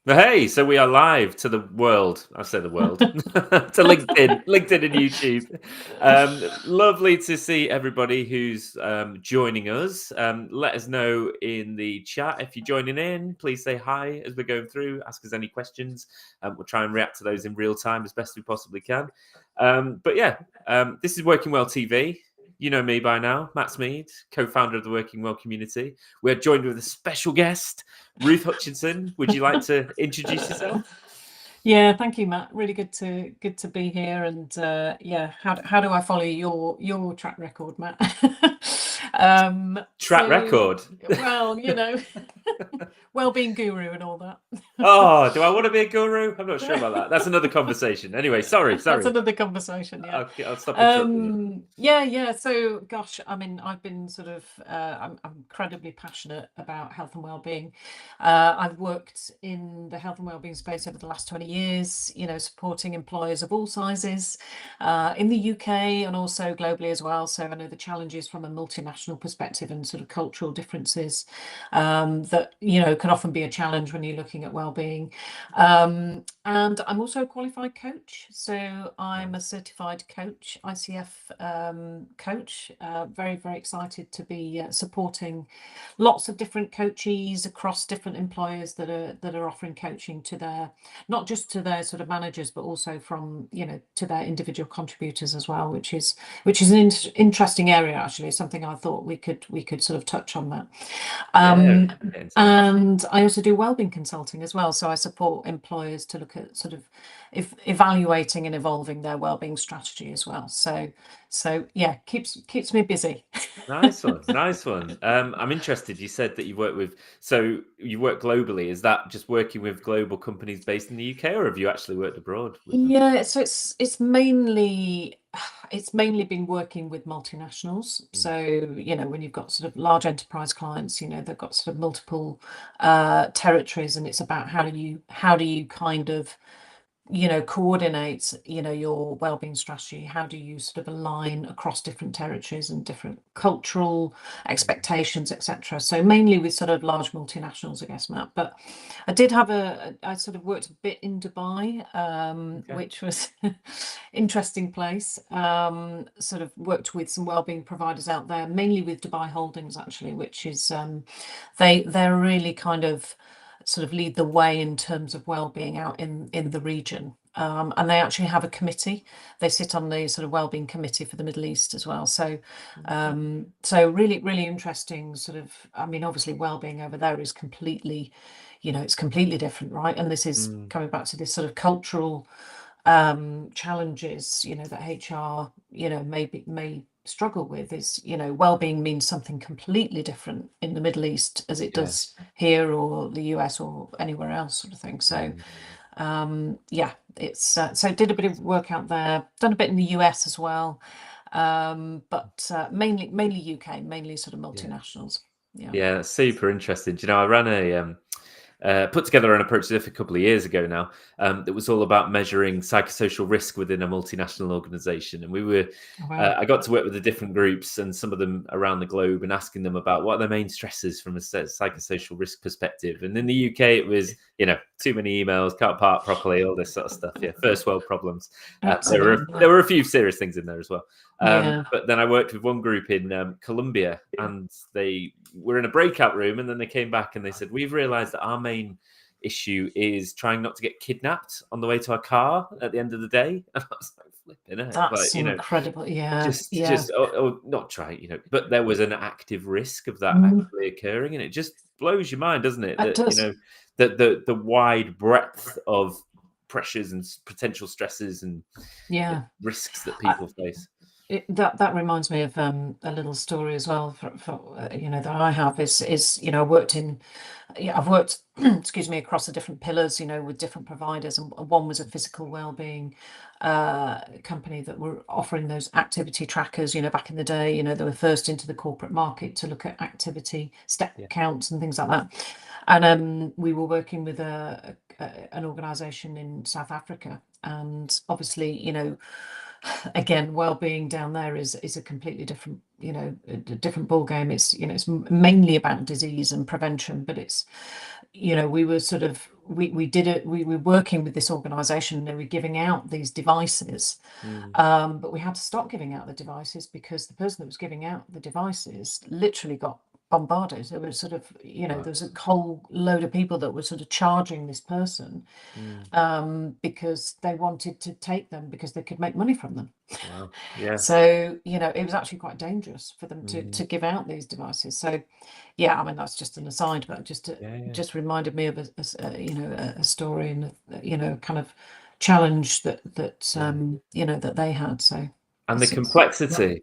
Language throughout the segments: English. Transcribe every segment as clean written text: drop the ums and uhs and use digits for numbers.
Hey, so we are live to the world. I say the world to LinkedIn and YouTube. Lovely to see everybody who's joining us. Let us know in the chat if you're joining in. Please say hi as we're going through. Ask us any questions. We'll try and react to those in real time as best we possibly can. This is Working Well TV. You know me by now, Matt Smead, co-founder of the Working Well community. We're joined with a special guest, Ruth Hutchinson. Would you like to introduce yourself? Yeah, thank you, Matt. Really good to be here. And how do I follow your track record, Matt? Track record. Well, well-being guru and all that. Oh, do I want to be a guru? I'm not sure about that. That's another conversation. Anyway, sorry. That's another conversation, yeah. I'll stop interrupting you. Yeah. So, gosh, I mean, I've been I'm incredibly passionate about health and well-being. I've worked in the health and well-being space over the last 20 years, supporting employers of all sizes in the UK and also globally as well. So I know the challenges from a multinational perspective and sort of cultural differences that, can often be a challenge when you're looking at well-being. And I'm also a qualified coach. So I'm a certified coach, ICF coach. Very, very excited to be supporting lots of different coachees across different employers that are offering coaching to their, not just to their sort of managers, but also from, to their individual contributors as well, which is an interesting area, actually, something I thought we could sort of touch on that. And I also do wellbeing consulting as well. So I support employers to look at sort of evaluating and evolving their wellbeing strategy as well. So yeah, keeps me busy. Nice one. I'm interested. You said that you work globally. Is that just working with global companies based in the UK, or have you actually worked abroad with them? Yeah, so it's mainly been working with multinationals. So, when you've got sort of large enterprise clients, they've got sort of multiple territories, and it's about how do you kind of coordinate, your wellbeing strategy. How do you sort of align across different territories and different cultural expectations, etc. So mainly with sort of large multinationals, I guess, Matt. But I sort of worked a bit in Dubai, which was interesting place. Sort of worked with some wellbeing providers out there, mainly with Dubai Holdings, actually, which is they're really kind of sort of lead the way in terms of well-being out in the region. And they actually have a committee. They sit on the sort of wellbeing committee for the Middle East as well. So really, really interesting sort of, I mean, obviously wellbeing over there is completely, it's completely different, right? And this is coming back to this sort of cultural challenges, that HR, may struggle with is, well-being means something completely different in the Middle East as it does here or the US or anywhere else, sort of thing. So it's so did a bit of work out there, done a bit in the US as well, but mainly UK, mainly sort of multinationals. Yeah, super interesting. Do you know, I ran put together an approach a couple of years ago now that was all about measuring psychosocial risk within a multinational organization. And I got to work with the different groups and some of them around the globe and asking them about what are their main stresses from a psychosocial risk perspective. And in the UK, it was, too many emails, can't park properly, all this sort of stuff. Yeah, first world problems. There were a few serious things in there as well. But then I worked with one group in Colombia, and they were in a breakout room, and then they came back and they said, we've realized that our main issue is trying not to get kidnapped on the way to our car at the end of the day. And I was like, flipping it. That's incredible. Just not try, but there was an active risk of that actually occurring, and it just blows your mind, doesn't it? It does. That the wide breadth of pressures and potential stresses and risks that people face. That reminds me of a little story as well. That I have is I've worked excuse me, across the different pillars, with different providers, and one was a physical well-being company that were offering those activity trackers. Back in the day, they were first into the corporate market to look at activity step counts and things like that. And we were working with an organization in South Africa, and obviously, again, well-being down there is a completely different, a different ball game. It's, it's mainly about disease and prevention, but it's, we were sort of, we did it, we were working with this organization, and they were giving out these devices, but we had to stop giving out the devices because the person that was giving out the devices literally got bombarded. There was sort of, there was a whole load of people that were sort of charging this person because they wanted to take them because they could make money from them. Wow. Yeah. So, it was actually quite dangerous for them to give out these devices. So, yeah, I mean, that's just an aside, but just reminded me of a story and kind of challenge that that they had. So, and the complexity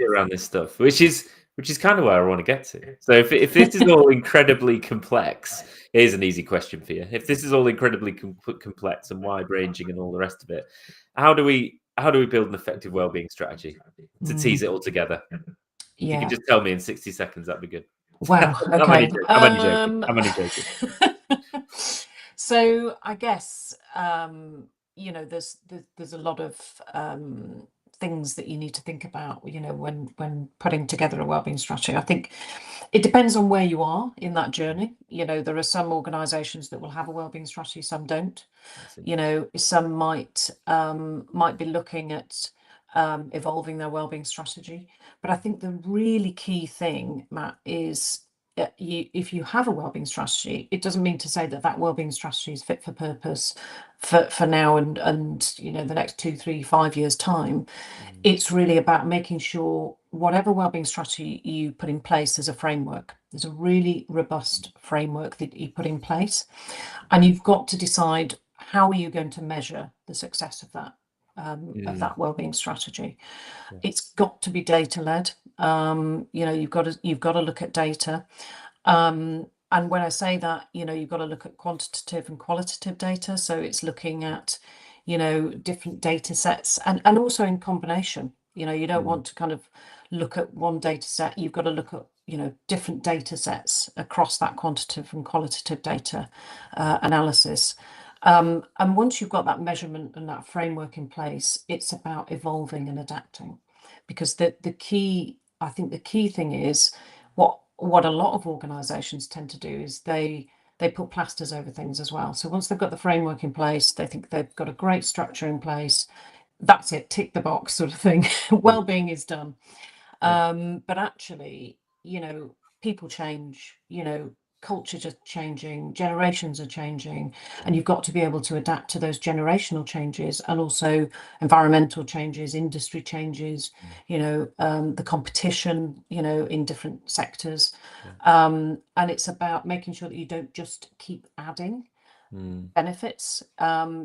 around this stuff, which is kind of where I want to get to. So if this is all incredibly complex, here's an easy question for you. If this is all incredibly complex and wide ranging and all the rest of it, how do we build an effective wellbeing strategy to tease it all together? If you could just tell me in 60 seconds, that'd be good. Wow. Okay. I'm only joking. So I guess there's a lot of things that you need to think about, when putting together a wellbeing strategy. I think it depends on where you are in that journey. There are some organizations that will have a wellbeing strategy, some don't. Some might be looking at evolving their wellbeing strategy. But I think the really key thing, Matt, is if you have a wellbeing strategy, it doesn't mean to say that wellbeing strategy is fit for purpose for now and the next 2, 3, 5 years time. It's really about making sure whatever wellbeing strategy you put in place, there's a framework. There's a really robust framework that you put in place, and you've got to decide how are you going to measure the success of that wellbeing strategy. It's got to be data led. You've got to look at data. And when I say that, you've got to look at quantitative and qualitative data. So it's looking at, different data sets and also in combination. You don't want to kind of look at one data set. You've got to look at, different data sets across that quantitative and qualitative data analysis. And once you've got that measurement and that framework in place, it's about evolving and adapting. Because the key thing is what a lot of organizations tend to do is they put plasters over things as well. So once they've got the framework in place, they think they've got a great structure in place. That's it, tick the box sort of thing. Wellbeing is done. But actually, people change, cultures are changing, generations are changing, and you've got to be able to adapt to those generational changes and also environmental changes, industry changes, the competition, in different sectors. And it's about making sure that you don't just keep adding benefits,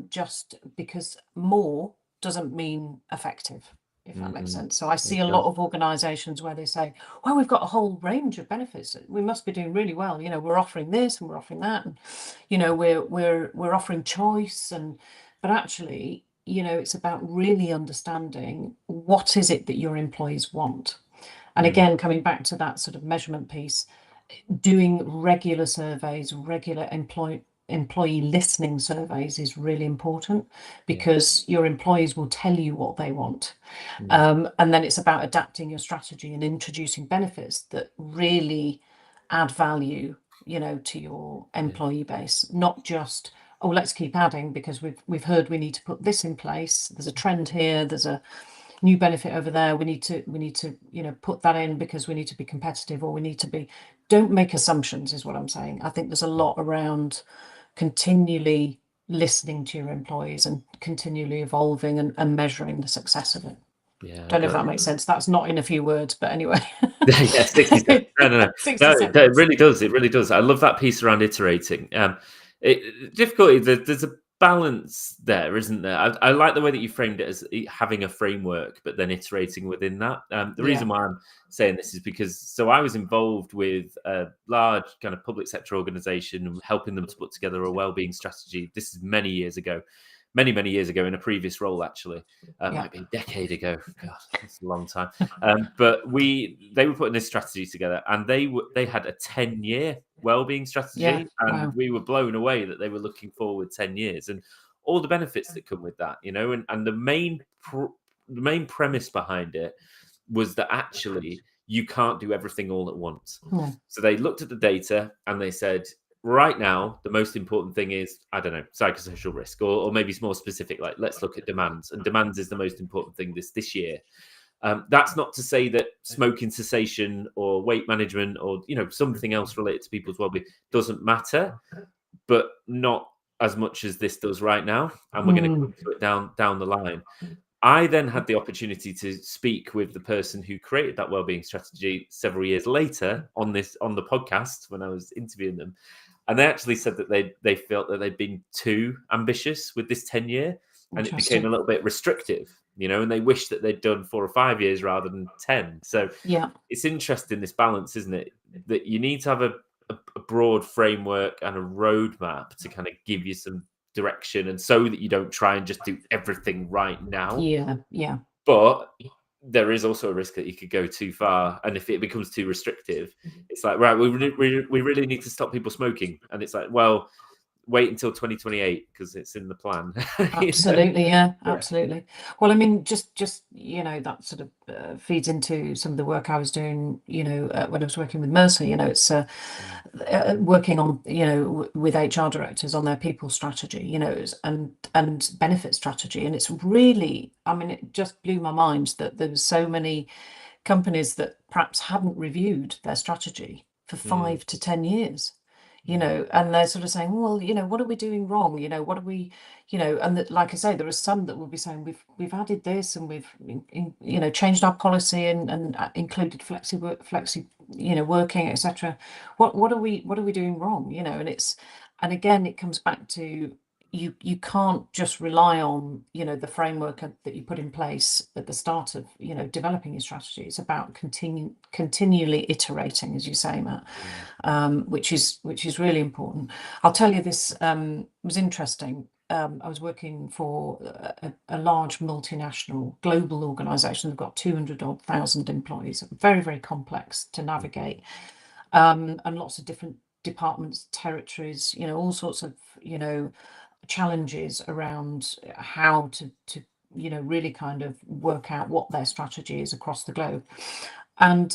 just because more doesn't mean effective, if that makes sense. So I see a lot of organizations where they say, well, we've got a whole range of benefits, we must be doing really well, we're offering this and we're offering that, and we're offering choice, but actually, it's about really understanding what is it that your employees want. And again, coming back to that sort of measurement piece, doing regular surveys, regular employee listening surveys is really important, because your employees will tell you what they want. And then it's about adapting your strategy and introducing benefits that really add value, to your employee base, not just, oh, let's keep adding because we've heard we need to put this in place. There's a trend here. There's a new benefit over there. We need to put that in because we need to be competitive, or we need to be. Don't make assumptions, is what I'm saying. I think there's a lot around continually listening to your employees and continually evolving and measuring the success of it. Don't know if that makes sense. That's not in a few words, but anyway. 60 seconds. No. 60 No, seconds. it really does. It really does. I love that piece around iterating. Difficulty, there's a balance there, isn't there? I like the way that you framed it as having a framework, but then iterating within that. The reason why I'm saying this is because I was involved with a large kind of public sector organization and helping them to put together a wellbeing strategy. This is many years ago in a previous role, actually. Might be a decade ago. God, that's a long time. But they were putting this strategy together, and they had a 10-year wellbeing strategy, and we were blown away that they were looking forward 10 years. And all the benefits that come with that, and the main premise behind it was that actually you can't do everything all at once. No. So they looked at the data and they said, right now, the most important thing is, I don't know, psychosocial risk, or maybe it's more specific, like let's look at demands. And demands is the most important thing this year. That's not to say that smoking cessation or weight management or something else related to people's well-being doesn't matter, but not as much as this does right now. And we're going to come to it down the line. I then had the opportunity to speak with the person who created that wellbeing strategy several years later on the podcast when I was interviewing them. And they actually said that they felt that they'd been too ambitious with this 10-year, and it became a little bit restrictive, and they wished that they'd done 4 or 5 years rather than 10. So yeah, it's interesting, this balance, isn't it? That you need to have a broad framework and a roadmap to kind of give you some direction, and so that you don't try and just do everything right now. Yeah. But there is also a risk that you could go too far, and if it becomes too restrictive, it's like, right, we really need to stop people smoking, and it's like, well, wait until 2028 because it's in the plan. Absolutely. Absolutely. Well, I mean, just that sort of feeds into some of the work I was doing, when I was working with Mercer. It's working on, with HR directors on their people strategy, and benefit strategy. And it's really, I mean, it just blew my mind that there were so many companies that perhaps hadn't reviewed their strategy for 5 to 10 years. And they're sort of saying, well, what are we doing wrong? What are we, and that, like I say, there are some that will be saying we've added this, and we've, changed our policy and included flexi, working, etc. What are we doing wrong? And again, it comes back to, you can't just rely on, the framework that you put in place at the start of, developing your strategy. It's about continually iterating, as you say, Matt, which is really important. I'll tell you, this was interesting. I was working for a large multinational global organization. They've got 200,000 employees, very, very complex to navigate, and lots of different departments, territories, all sorts of, challenges around how to really kind of work out what their strategy is across the globe. And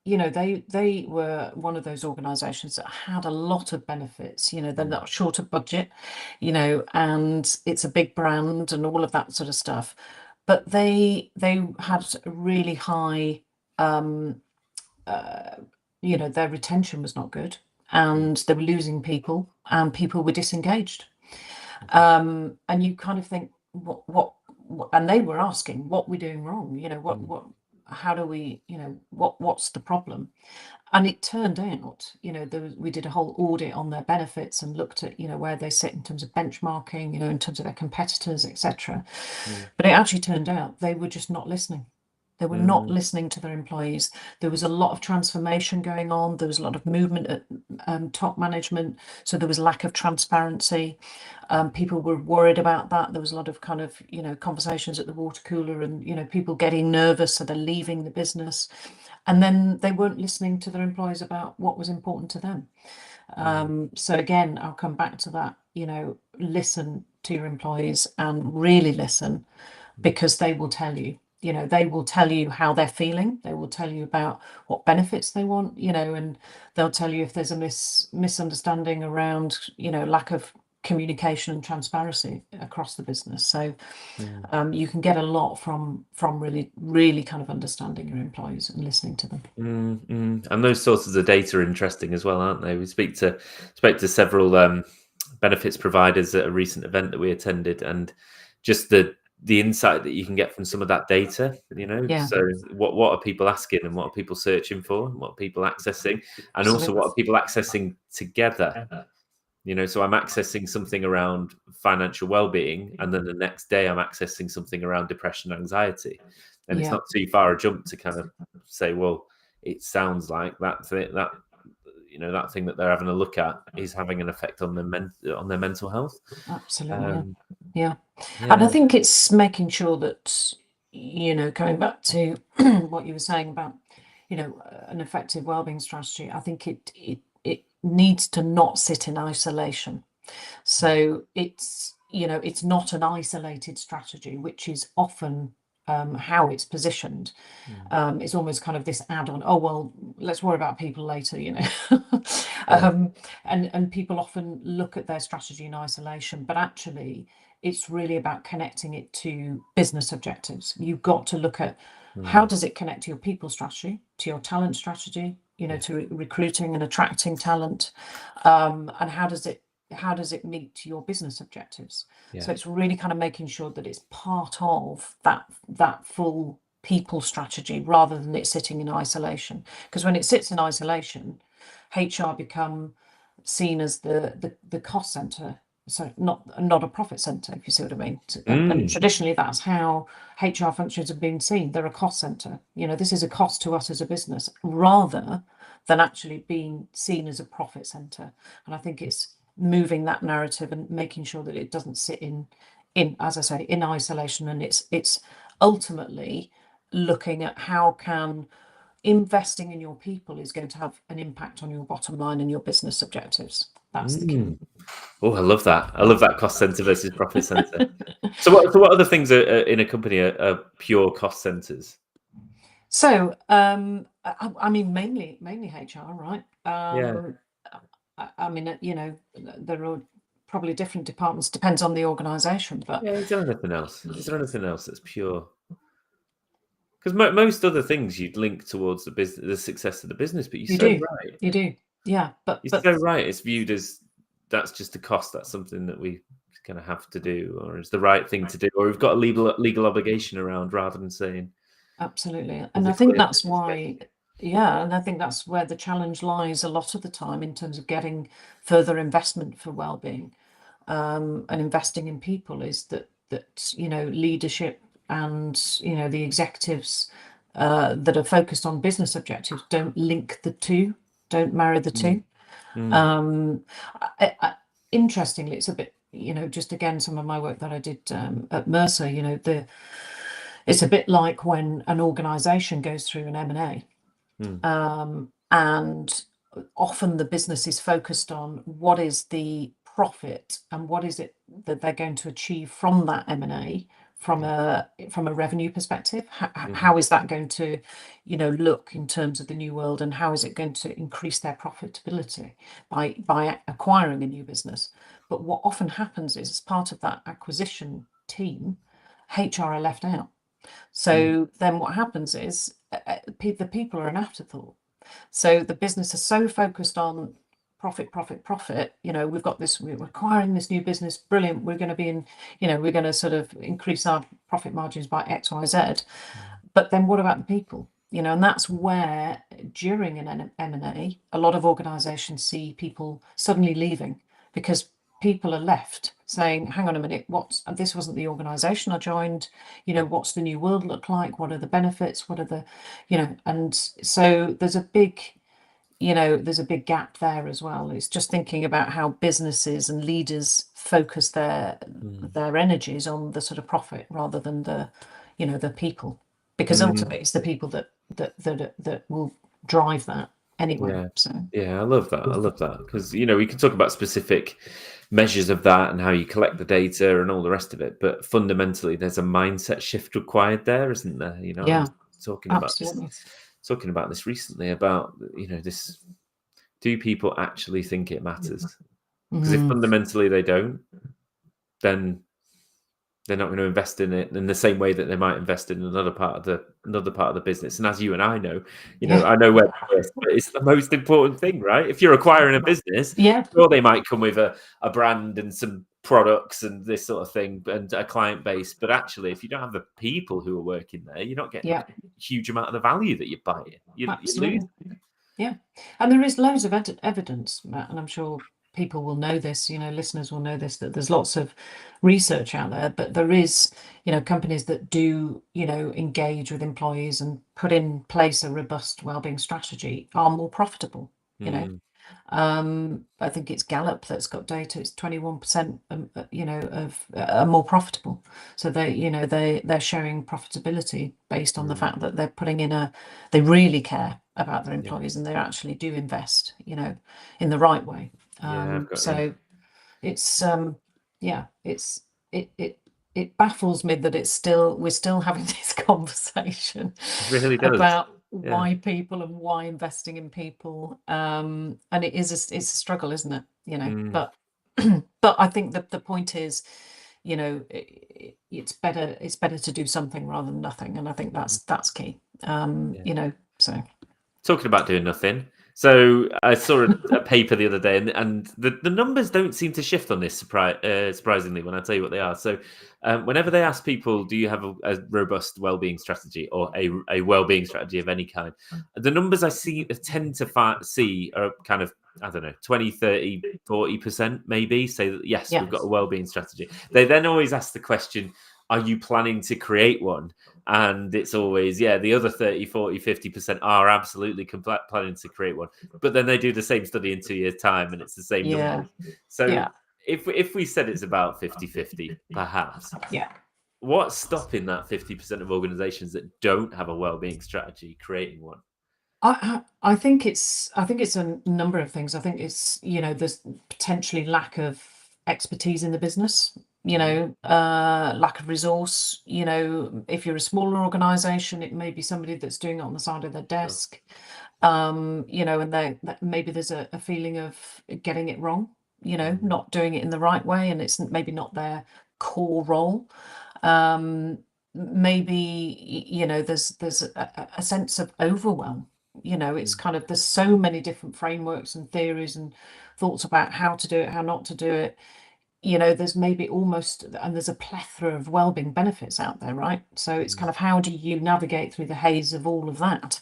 they were one of those organizations that had a lot of benefits. They're not short of budget, and it's a big brand and all of that sort of stuff, but they had a really high, their retention was not good, and they were losing people, and people were disengaged. And you kind of think, what and they were asking, what we're doing wrong, how do we, what's the problem? And it turned out, we did a whole audit on their benefits and looked at, where they sit in terms of benchmarking, in terms of their competitors, etc. But it actually turned out they were just not listening. They were not listening to their employees. There was a lot of transformation going on. There was a lot of movement at top management. So there was lack of transparency. People were worried about that. There was a lot of kind of, conversations at the water cooler, and, people getting nervous, so they're leaving the business. And then they weren't listening to their employees about what was important to them. So again, I'll come back to that, listen to your employees and really listen, because they will tell you. They will tell you how they're feeling. They will tell you about what benefits they want, and they'll tell you if there's a misunderstanding around, lack of communication and transparency across the business. So you can get a lot from really, really kind of understanding your employees and listening to them. And those sources of data are interesting as well, aren't they? We spoke to several benefits providers at a recent event that we attended, and just the insight that you can get from some of that data, So what are people asking, and what are people searching for, and what are people accessing, and also what are people accessing together? So I'm accessing something around financial well-being, and then the next day I'm accessing something around depression, anxiety, and it's not too far a jump to kind of say, well, it sounds like that thing that they're having a look at is having an effect on their mental health. Absolutely. Yeah. And I think it's making sure that, going back to what you were saying about, an effective wellbeing strategy, I think it needs to not sit in isolation. So it's it's not an isolated strategy, which is often how it's positioned. It's almost kind of this add-on. Oh well, let's worry about people later, and people often look at their strategy in isolation, but actually it's really about connecting it to business objectives. You've got to look at how does it connect to your people strategy, to your talent strategy, to recruiting and attracting talent, and how does it meet your business objectives? So it's really kind of making sure that it's part of that full people strategy rather than it sitting in isolation. Because when it sits in isolation, HR become seen as the cost center, so not a profit center, if you see what I mean. And traditionally that's how HR functions have been seen. They're a cost center. This is a cost to us as a business rather than actually being seen as a profit center. And I think it's moving that narrative and making sure that it doesn't sit in as I say, in isolation, and it's ultimately looking at how can investing in your people is going to have an impact on your bottom line and your business objectives. That's the key. Oh, I love that. I love that cost center versus profit center. So what other things are in a company are pure cost centers? So I mean mainly HR, right? I mean, there are probably different departments, depends on the organization, but is there anything else? Is there anything else that's pure? Because most other things you'd link towards the success of the business, but you do, yeah. But You're so right. It's viewed as that's just a cost. That's something that we kind of have to do, or is the right thing to do, or we've got a legal obligation around, rather than saying absolutely. And I think that's why. Yeah, and I think that's where the challenge lies a lot of the time in terms of getting further investment for wellbeing, and investing in people is that leadership and the executives that are focused on business objectives don't link the two, don't marry the two. Interestingly, it's a bit just again some of my work that I did at Mercer. It's a bit like when an organization goes through an M&A. And often the business is focused on what is the profit and what is it that they're going to achieve from that M&A from a revenue perspective. How is that going to look in terms of the new world, and how is it going to increase their profitability by acquiring a new business? But what often happens is, as part of that acquisition team, HR are left out. So then what happens is the people are an afterthought. So the business is so focused on profit. We've got this, we're acquiring this new business. Brilliant. We're going to be in, we're going to sort of increase our profit margins by X, Y, Z. But then what about the people? And that's where during an M&A, a lot of organizations see people suddenly leaving because people are left saying, hang on a minute, this wasn't the organization I joined, what's the new world look like? What are the benefits? What are the, and so there's a big gap there as well. It's just thinking about how businesses and leaders focus their energies on the sort of profit rather than the people, because ultimately it's the people that will drive that anyway. I love that because we can talk about specific measures of that and how you collect the data and all the rest of it, but fundamentally there's a mindset shift required there, isn't there? I was talking about this recently about this: do people actually think it matters? Because if fundamentally they don't, then they're not going to invest in it in the same way that they might invest in another part of the business. And as you and I know, I know where it's the most important thing, right? If you're acquiring a business, sure, they might come with a brand and some products and this sort of thing and a client base, but actually, if you don't have the people who are working there, you're not getting a huge amount of the value that you're buying. You lose. Yeah, and there is loads of evidence, Matt, and I'm sure people will know this, listeners will know this, that there's lots of research out there, but there is, companies that do, engage with employees and put in place a robust wellbeing strategy are more profitable. I think it's Gallup that's got data. It's 21%, are more profitable. So they're showing profitability based on the fact that they're putting in they really care about their employees and they actually do invest, in the right way. So it's it baffles me that we're still having this conversation It really does. about Yeah. why people and why investing in people. And it's a struggle, isn't it? Mm, But but I think that the point is, it's better to do something rather than nothing, and I think that's key. yeah. So Talking about doing nothing. So I saw a paper the other day, and the numbers don't seem to shift on this surprisingly when I tell you what they are. So whenever they ask people, do you have a robust well-being strategy or a well-being strategy of any kind, the numbers I tend to see are kind of, I don't know, 20, 30, 40% maybe say that, yes, yeah, we've got a well-being strategy. They then always ask the question, are you planning to create one? And it's always, yeah, the other 30, 40, 50% are absolutely planning to create one. But then they do the same study in 2 years' time and it's the same yeah, numbers. So yeah, if we said it's about 50-50, perhaps, yeah. what's stopping that 50% of organizations that don't have a well-being strategy creating one? I think it's a number of things. I think it's, there's potentially lack of expertise in the business, Mm, lack of resource. If you're a smaller organization, it may be somebody that's doing it on the side of their sure. desk. And maybe there's a feeling of getting it wrong, Mm, not doing it in the right way, and it's maybe not their core role. Um, Maybe, there's a sense of overwhelm. It's mm, kind of, there's so many different frameworks and theories and thoughts about how to do it, how not to do it. There's maybe almost, and there's a plethora of wellbeing benefits out there, right? So it's mm, kind of, how do you navigate through the haze of all of that?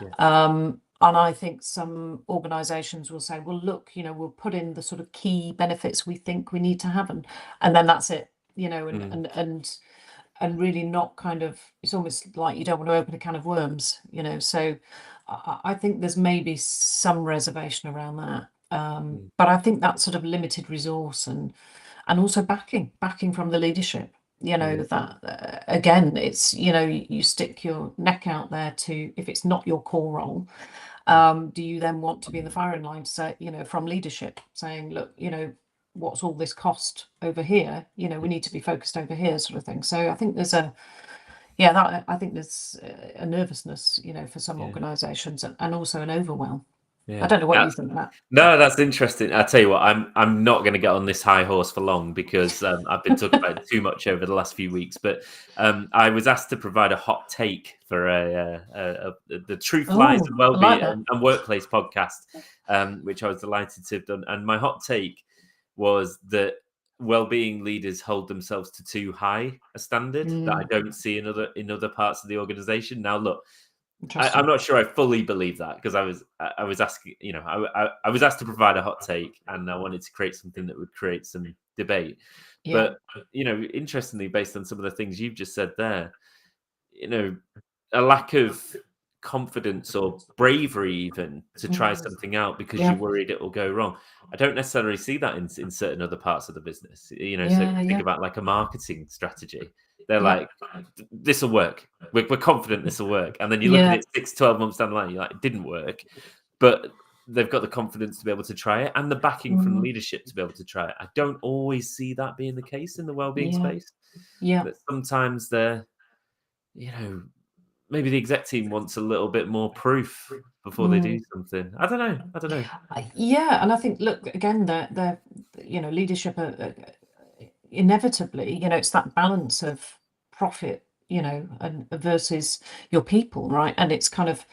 yeah. And I think some organizations will say, well, look, we'll put in the sort of key benefits we think we need to have, and then that's it, and Mm, and really not kind of, it's almost like you don't want to open a can of worms. So I think there's maybe some reservation around that. mm, But I think that sort of limited resource and also backing from the leadership, mm, that again, it's, you stick your neck out there to, if it's not your core role, yeah. do you then want to be in the firing line to say, from leadership saying, look, what's all this cost over here? We need to be focused over here, sort of thing. So I think there's I think there's a nervousness, for some Yeah. organizations, and also an overwhelm. I Yeah. don't know what you think of that. No, that's interesting. I tell you what, I'm not going to get on this high horse for long because I've been talking about it too much over the last few weeks. But I was asked to provide a hot take for the Truth Lies Oh, and I like Wellbeing that. and Workplace podcast, which I was delighted to have done. And my hot take was that well-being leaders hold themselves to too high a standard that I Mm, don't see in other parts of the organization. Now, look, I'm interesting. not sure I fully believe that because I was asking, I was asked to provide a hot take and I wanted to create something that would create some debate. Yeah. But interestingly, based on some of the things you've just said there, you know, a lack of confidence or bravery even to try Mm, something out because yeah. you're worried it will go wrong. I don't necessarily see that in certain other parts of the business. So if Yeah. you think Yeah. about like a marketing strategy, they're Yeah. like, this will work. We're confident this will work. And then you look at Yeah. it 6, 12 months down the line, you're like, it didn't work. But they've got the confidence to be able to try it and the backing from Mm, leadership to be able to try it. I don't always see that being the case in the well-being yeah. space. Yeah. That sometimes they're, you know, maybe the exec team wants a little bit more proof before they do Mm. something. I don't know. I don't know. Yeah, and I think, look, again, the leadership inevitably, it's that balance of profit, and versus your people, right? And it's kind of,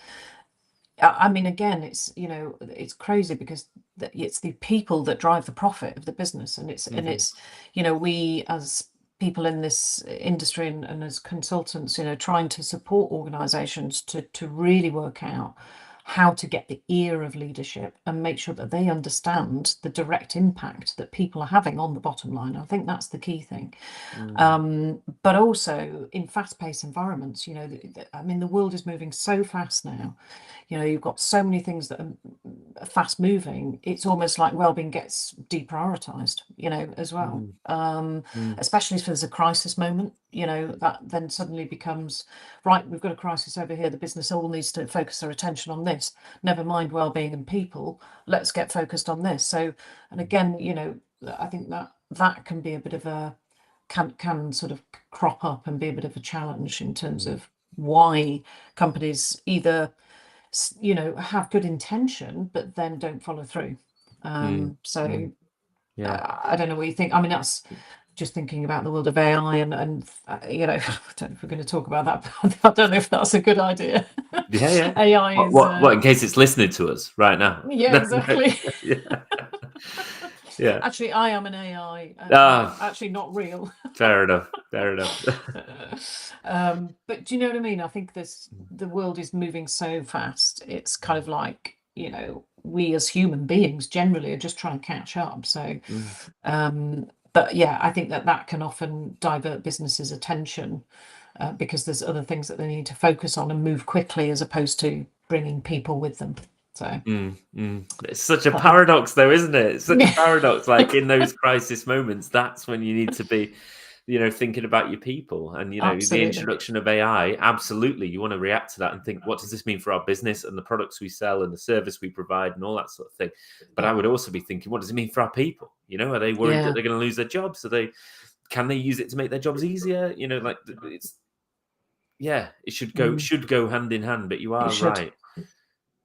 I mean, again, it's crazy because it's the people that drive the profit of the business, and Mhm, we as people in this industry, and as consultants, trying to support organizations to really work out how to get the ear of leadership and make sure that they understand the direct impact that people are having on the bottom line. I think that's the key thing. mm, But also in fast-paced environments, I mean, the world is moving so fast now. You've got so many things that are fast moving. It's almost like wellbeing gets deprioritized, as well. mm, mm, Especially if there's a crisis moment, that then suddenly becomes, right, we've got a crisis over here. The business all needs to focus their attention on this. Never mind wellbeing and people. Let's get focused on this. So, and mm, again, I think that can be a bit of can sort of crop up and be a bit of a challenge in terms of why companies either have good intention but then don't follow through. So Yeah. I don't know what you think. I mean, that's just thinking about the world of AI and I don't know if we're going to talk about that. I don't know if that's a good idea. Yeah. AI is what in case it's listening to us right now? Yeah, exactly. Yeah. Actually, I am an AI. Actually, not real. Fair enough. But do you know what I mean? I think the world is moving so fast. It's kind of like, we as human beings generally are just trying to catch up. So, but yeah, I think that can often divert businesses' attention because there's other things that they need to focus on and move quickly as opposed to bringing people with them. So it's such a paradox, though, isn't it? It's such a paradox. Like in those crisis moments, that's when you need to be, thinking about your people. And the introduction of AI, absolutely, you want to react to that and think, what does this mean for our business and the products we sell and the service we provide and all that sort of thing. But I would also be thinking, what does it mean for our people? Are they worried that they're going to lose their jobs? Can they use it to make their jobs easier? It should go hand in hand. But you are right.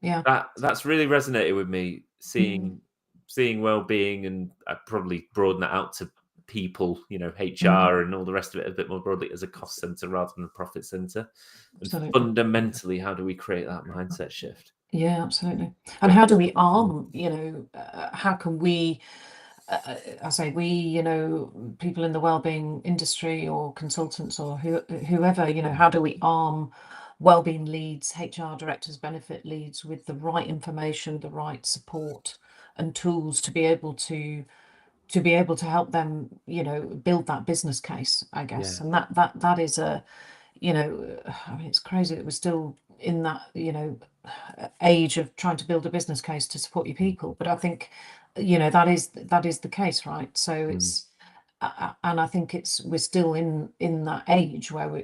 Yeah, that's really resonated with me, seeing well-being, and I probably broaden that out to people, HR and all the rest of it a bit more broadly as a cost center rather than a profit center. And fundamentally, how do we create that mindset shift? Yeah, absolutely. And how do we arm? How can we? I say we, people in the wellbeing industry or consultants or whoever, how do we arm wellbeing leads, HR directors, benefit leads with the right information, the right support and tools to be able to help them, build that business case, I guess. And that is a, I mean, it's crazy that we're still in that, age of trying to build a business case to support your people. But I think, that is the case, right? So it's, and I think we're still in that age where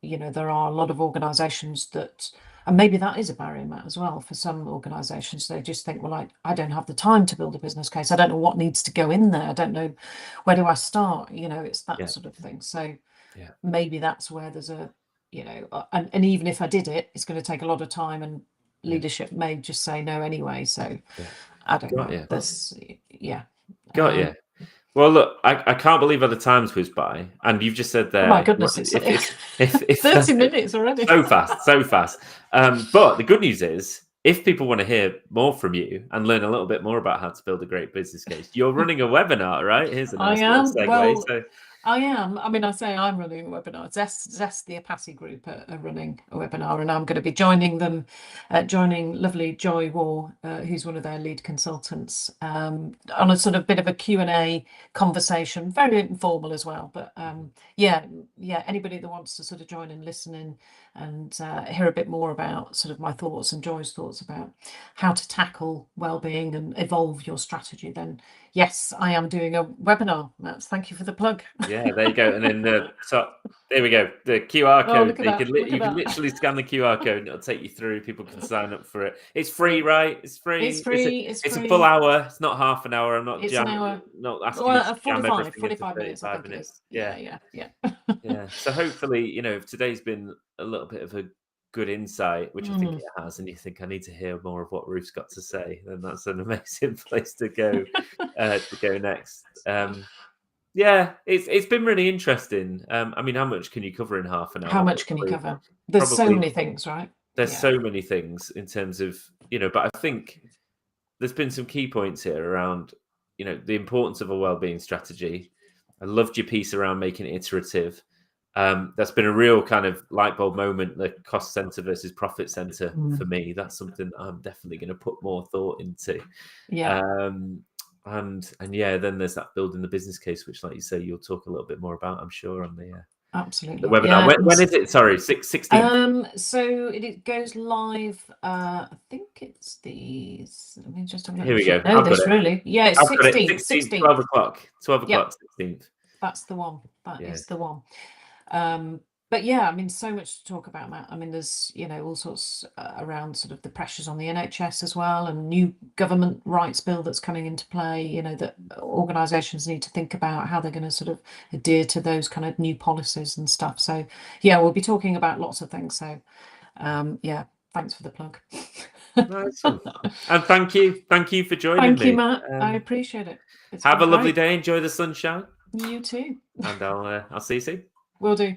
there are a lot of organisations that, and maybe that is a barrier, Matt, as well, for some organisations. They just think, well, I don't have the time to build a business case. I don't know what needs to go in there. I don't know, where do I start? It's that sort of thing. So maybe that's where there's a, and even if I did it, it's going to take a lot of time, and leadership may just say no anyway. So I don't know. Got you. Well, look, I can't believe how the time's whizzed by, and you've just said there. Oh my goodness, it's 30 minutes already. So fast. But the good news is, if people want to hear more from you and learn a little bit more about how to build a great business case, you're running a webinar, right? Here's a nice little segue. Well, I am. I mean, I say I'm running a webinar. Zest, the Apache group, are running a webinar, and I'm going to be joining them, joining lovely Joy War, who's one of their lead consultants, on a sort of bit of a Q&A conversation, very informal as well. But anybody that wants to sort of join and listen in and hear a bit more about sort of my thoughts and Joy's thoughts about how to tackle wellbeing and evolve your strategy, then yes, I am doing a webinar. Thank you for the plug. Yeah, there you go. And then there we go. The QR code. You can literally scan the QR code and it'll take you through. People can sign up for it. It's free, right? It's free. It's free. It's a full hour. It's not half an hour. I'm not It's an hour. Not asking you to jam 45 minutes. 35 minutes. Yeah. So hopefully, if today's been a little bit of a good insight, which I think it has, and you think I need to hear more of what Ruth's got to say, then that's an amazing place to go next. It's been really interesting. I mean, how much can you cover in half an hour? How much can you cover? There's so many things, right? There's so many things in terms of, but I think there's been some key points here around, the importance of a wellbeing strategy. I loved your piece around making it iterative. That's been a real kind of light bulb moment, the cost center versus profit center for me. That's something that I'm definitely going to put more thought into. Then there's that building the business case, which, like you say, you'll talk a little bit more about, I'm sure, on the absolutely the webinar. When is it? Sorry, 16th. So it goes live. I think it's the. Let me just have a look. Here we go. No, this really. Yeah, it's 16th. 12 o'clock. 16th. That's the one. That is the one. But yeah, I mean, so much to talk about, Matt. I mean, there's, you know, all sorts around sort of the pressures on the NHS as well, and new government rights bill that's coming into play, you know, that organisations need to think about how they're going to sort of adhere to those kind of new policies and stuff. So yeah, we'll be talking about lots of things. So yeah, thanks for the plug. Nice one. And thank you for joining Thank you, me. Matt. I appreciate it. It's Have been a lovely great. day. Enjoy the sunshine. You too. And I'll see you soon. Will do.